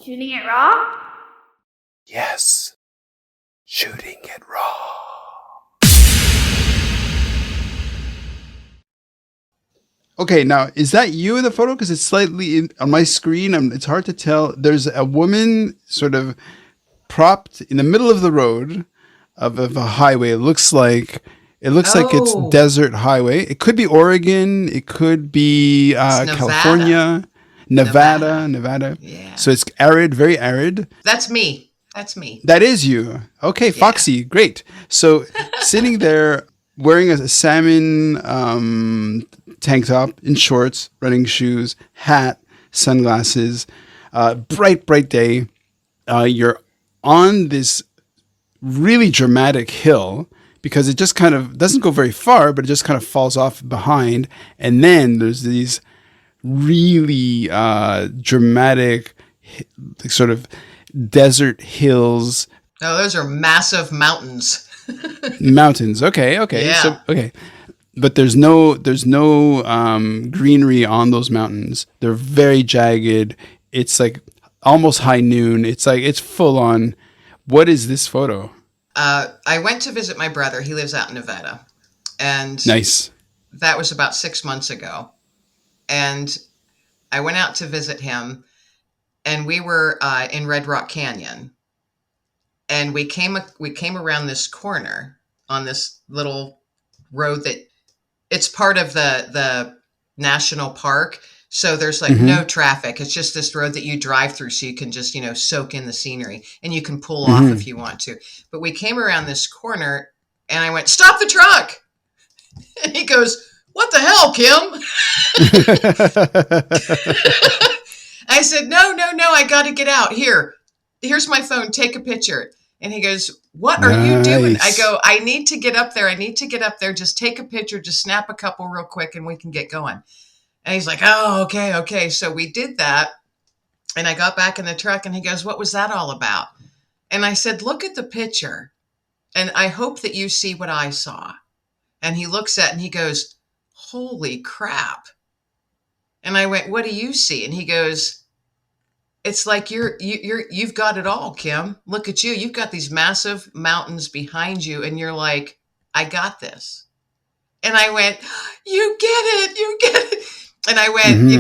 Shooting it raw? Yes. Shooting it raw. Okay, now, is that you in the photo? Because it's slightly on my screen. It's hard to tell. There's a woman sort of propped in the middle of the road of a highway. It looks like it's desert highway. It could be Oregon. It could be California, Nevada. Yeah. So it's arid, very arid. That's me. That is you. Okay, Foxy, yeah. Great. So sitting there wearing a salmon tank top in shorts, running shoes, hat, sunglasses, bright day. You're on this really dramatic hill because it just kind of doesn't go very far, but it just kind of falls off behind. And then there's these really dramatic sort of desert hills. Oh, those are massive mountains. Mountains. Okay. Yeah. So, okay. But there's no greenery on those mountains. They're very jagged. It's like almost high noon. It's full on. What is this photo? I went to visit my brother. He lives out in Nevada. And nice. That was about 6 months ago. And I went out to visit him, and we were in Red Rock Canyon. And we came around this corner on this little road that it's part of the national park. So there's like no traffic. It's just this road that you drive through so you can just, soak in the scenery, and you can pull off if you want to. But we came around this corner and I went, "Stop the truck." And he goes, "What the hell, Kim?" I said, no, I got to get out. Here's my phone. Take a picture. And he goes, "What are you doing?" I go, "I need to get up there. Just take a picture. Just snap a couple real quick and we can get going." And he's like, "Oh, okay. So we did that. And I got back in the truck and he goes, "What was that all about?" And I said, "Look at the picture. And I hope that you see what I saw." And he looks at it and he goes, "Holy crap." And I went, "What do you see?" And he goes, "It's like you've got it all, Kim. Look at you. You've got these massive mountains behind you. And you're like, I got this." And I went, You get it. And I went,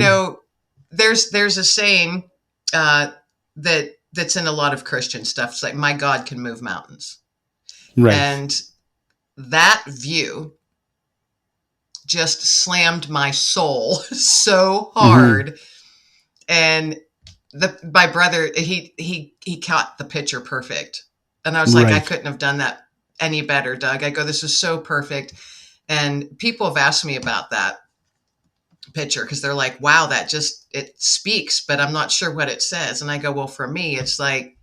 there's a saying that's in a lot of Christian stuff. It's like, my God can move mountains. Right. And that view just slammed my soul so hard. And my brother, he caught the picture perfect. And I was like, I couldn't have done that any better, Doug. I go, "This is so perfect." And people have asked me about that picture because they're like, "Wow, it speaks, but I'm not sure what it says." And I go, "Well, for me, it's like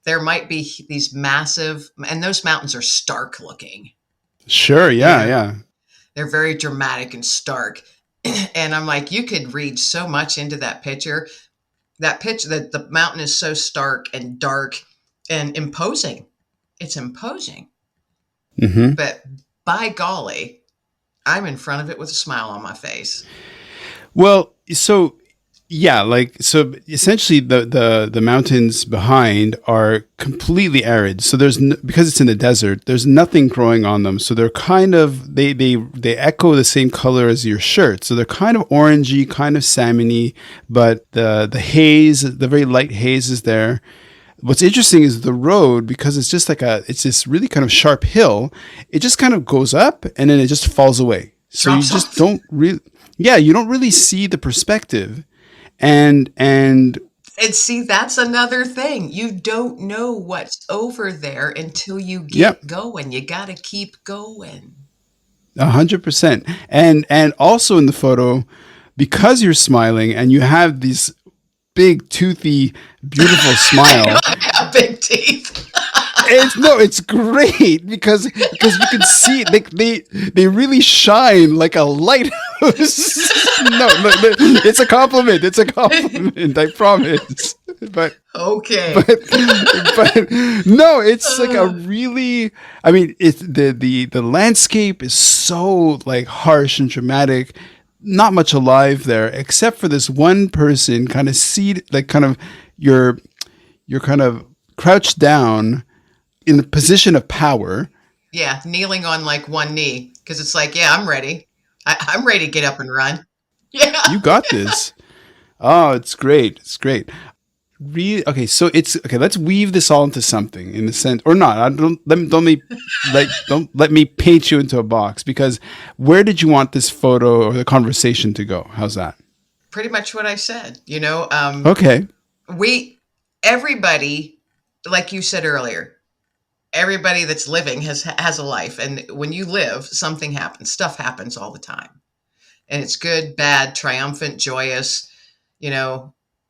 there might be these massive, and those mountains are stark looking." Sure. Yeah. They're very dramatic and stark. And I'm like, you could read so much into that picture. That picture, that the mountain is so stark and dark and imposing. It's imposing. But by golly, I'm in front of it with a smile on my face. Well, so essentially the mountains behind are completely arid. So because it's in the desert, there's nothing growing on them. So they're kind of, they echo the same color as your shirt. So they're kind of orangey, kind of salmony, but the haze, the very light haze is there. What's interesting is the road, because it's just it's this really kind of sharp hill. It just kind of goes up and then it just falls away. So you just don't really, you don't really see the perspective. And see, that's another thing. You don't know what's over there until you get going. You got to keep going. 100%. And also in the photo, because you're smiling and you have these big, toothy, beautiful smile. I have big teeth. It's great because you can see they really shine like a lighthouse. No, it's a compliment. I promise. But okay. But no, it's like a really. I mean, it's the landscape is so like harsh and dramatic. not much alive there, except for this one person kind of seated, like kind of you're kind of crouched down in a position of power. Yeah, kneeling on like one knee because it's like, yeah, I'm ready. I'm ready to get up and run. Yeah. You got this. Oh, it's great. It's great. Okay, so it's okay. Let's weave this all into something in the sense, or not. I don't let me paint you into a box, because where did you want this photo or the conversation to go? How's that? Pretty much what I said. Okay. Everybody, like you said earlier, everybody that's living has a life, and when you live, something happens. Stuff happens all the time, and it's good, bad, triumphant, joyous.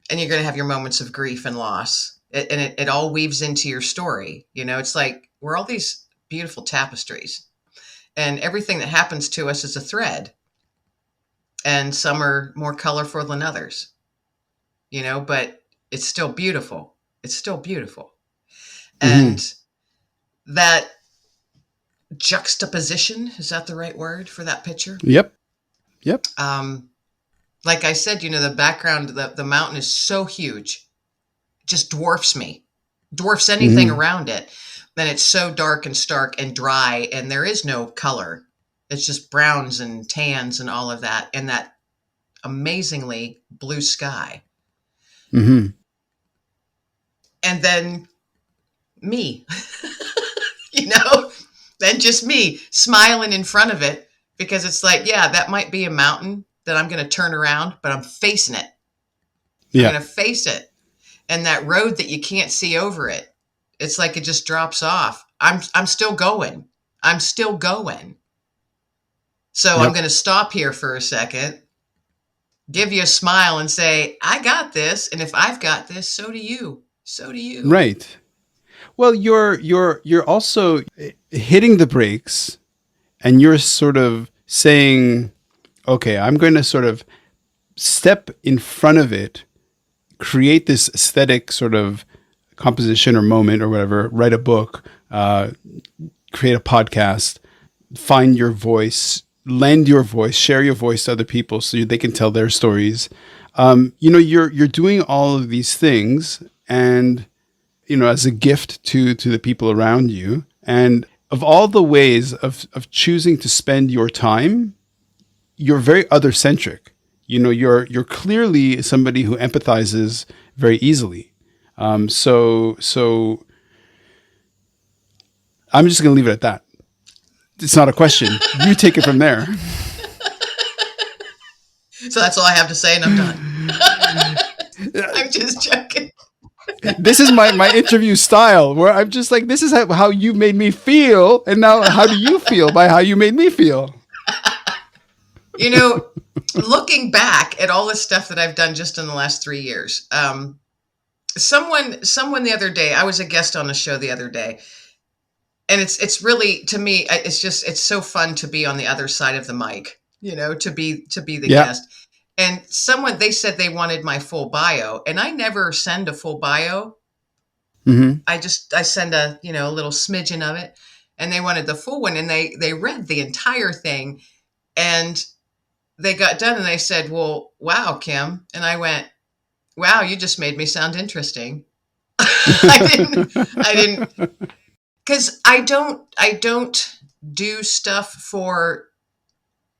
And you're going to have your moments of grief and loss. It all weaves into your story. It's like we're all these beautiful tapestries, and everything that happens to us is a thread. And some are more colorful than others, but it's still beautiful. It's still beautiful. And that juxtaposition, is that the right word for that picture? Yep. Like I said, the background, the mountain is so huge, just dwarfs anything around it. Then it's so dark and stark and dry, and there is no color. It's just browns and tans and all of that, and that amazingly blue sky. Mm-hmm. And then me, then just me smiling in front of it, because it's like, yeah, that might be a mountain that I'm going to turn around, but I'm facing it. Yeah. I'm going to face it. And that road that you can't see over it, it's like it just drops off. I'm still going. I'm still going. So Yep. I'm going to stop here for a second, give you a smile and say, I got this. And if I've got this, so do you. So do you. Right. Well, you're also hitting the brakes, and you're sort of saying, okay, I'm going to sort of step in front of it, create this aesthetic sort of composition or moment or whatever, write a book, create a podcast, find your voice, lend your voice, share your voice to other people so they can tell their stories. You're doing all of these things, and, as a gift to the people around you. And of all the ways of choosing to spend your time, you're very other-centric. You're clearly somebody who empathizes very easily. So I'm just going to leave it at that. It's not a question. You take it from there. So that's all I have to say, and I'm done. I'm just joking. This is my interview style, where I'm just like, this is how you made me feel, and now how do you feel by how you made me feel? Looking back at all the stuff that I've done just in the last 3 years, someone the other day, I was a guest on a show the other day, and it's really, to me, it's so fun to be on the other side of the mic, to be the guest. And they said they wanted my full bio, and I never send a full bio. Mm-hmm. I send a little smidgen of it, and they wanted the full one, and they read the entire thing, and they got done, and they said, well, wow, Kim. And I went, wow, you just made me sound interesting. I didn't, because I don't do stuff for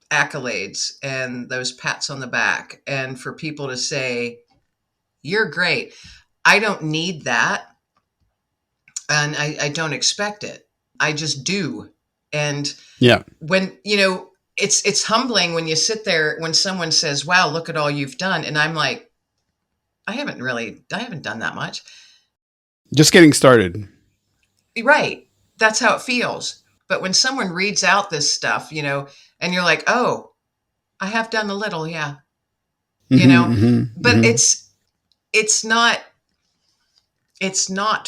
accolades and those pats on the back and for people to say, you're great. I don't need that. And I don't expect it. I just do. And when, it's humbling when you sit there, when someone says, wow, look at all you've done. And I'm like, I haven't done that much. Just getting started. Right. That's how it feels. But when someone reads out this stuff, and you're like, oh, I have done a little. Yeah. But it's not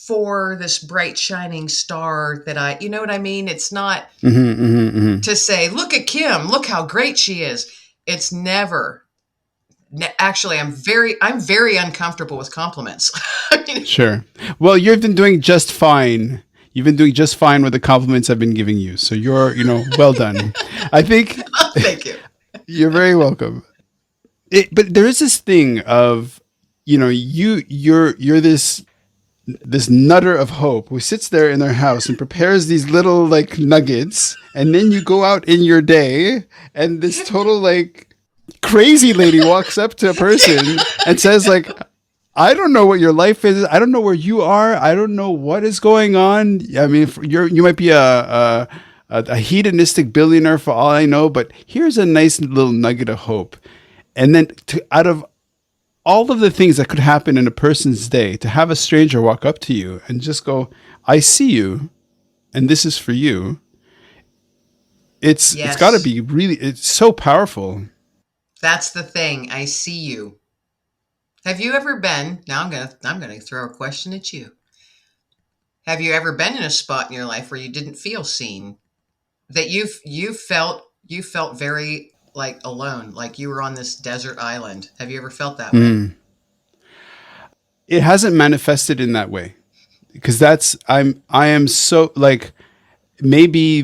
for this bright shining star that you know what I mean? It's not to say, look at Kim, look how great she is. It's never. Actually, I'm very uncomfortable with compliments. Sure. Well, you've been doing just fine. You've been doing just fine with the compliments I've been giving you. So you're, well done. I think. Thank you. You're very welcome. But there is this thing of, you're this nutter of hope who sits there in their house and prepares these little like nuggets, and then you go out in your day, and this total like crazy lady walks up to a person and says like, I don't know what your life is. I don't know where you are. I don't know what is going on. I mean, you might be a hedonistic billionaire for all I know, but here's a nice little nugget of hope. And then out of all of the things that could happen in a person's day, to have a stranger walk up to you and just go, I see you, and this is for you. It's got to be really, it's so powerful. That's the thing. I see you. Have you ever been, now I'm going to throw a question at you. Have you ever been in a spot in your life where you didn't feel seen? That you felt very like alone, like you were on this desert island. Have you ever felt that way? It hasn't manifested in that way, because I am so like, maybe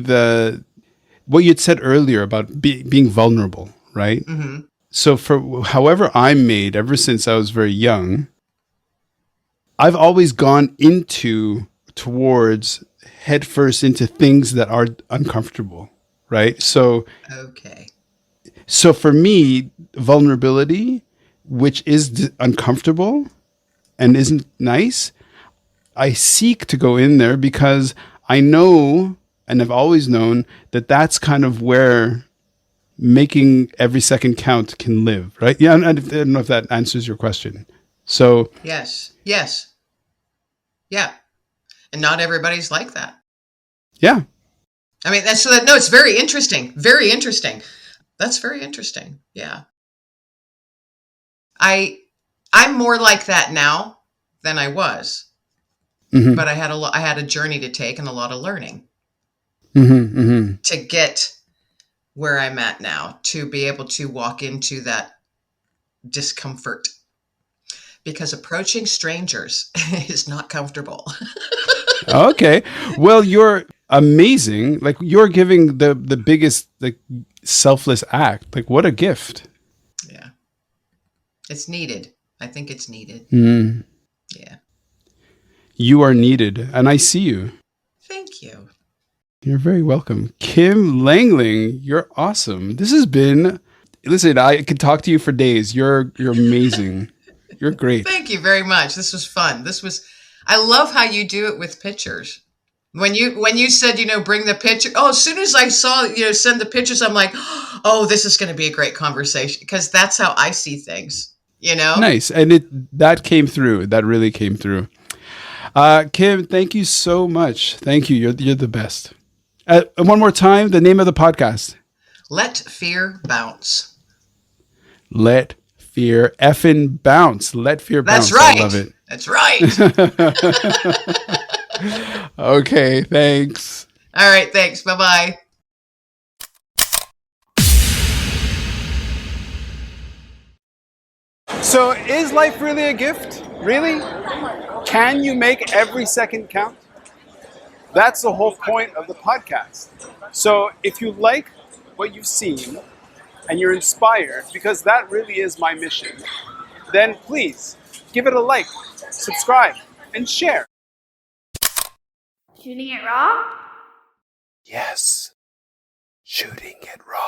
what you'd said earlier about being vulnerable, right? Mm-hmm. So for however I'm made, ever since I was very young, I've always gone towards headfirst into things that are uncomfortable, right? So Okay. So for me, vulnerability, which is uncomfortable and isn't nice, I seek to go in there because I know, and I've always known, that that's kind of where making every second count can live, right? Yeah, I don't know if that answers your question. So Yes. Yeah. And not everybody's like that. yeah. I mean, it's very interesting. Very interesting. That's very interesting. Yeah. I'm more like that now than I was, Mm-hmm. but I had a journey to take and a lot of learning Mm-hmm. Mm-hmm. to get where I'm at now, to be able to walk into that discomfort, because approaching strangers is not comfortable. Okay. Well, you're amazing. Like, you're giving the biggest like selfless act. Like, what a gift. Yeah. It's needed. I think it's needed. Mm. Yeah. You are needed, and I see you. Thank you. You're very welcome. Kim Lengling, you're awesome. This has been, listen, I could talk to you for days. You're amazing. You're great. Thank you very much. This was fun. I love how you do it with pictures. When you said, bring the picture. Oh, as soon as I saw, send the pictures, I'm like, oh, this is going to be a great conversation, because that's how I see things, Nice. And that came through. That really came through. Kim, thank you so much. Thank you. You're the best. One more time, the name of the podcast. Let Fear Bounce. Let fear effing bounce. Let fear bounce. That's right. I love it. That's right. Okay, thanks. All right, thanks. Bye-bye. So is life really a gift? Really? Can you make every second count? That's the whole point of the podcast. So if you like what you've seen and you're inspired, because that really is my mission, then please give it a like, subscribe, and share. Shooting it raw? Yes, shooting it raw.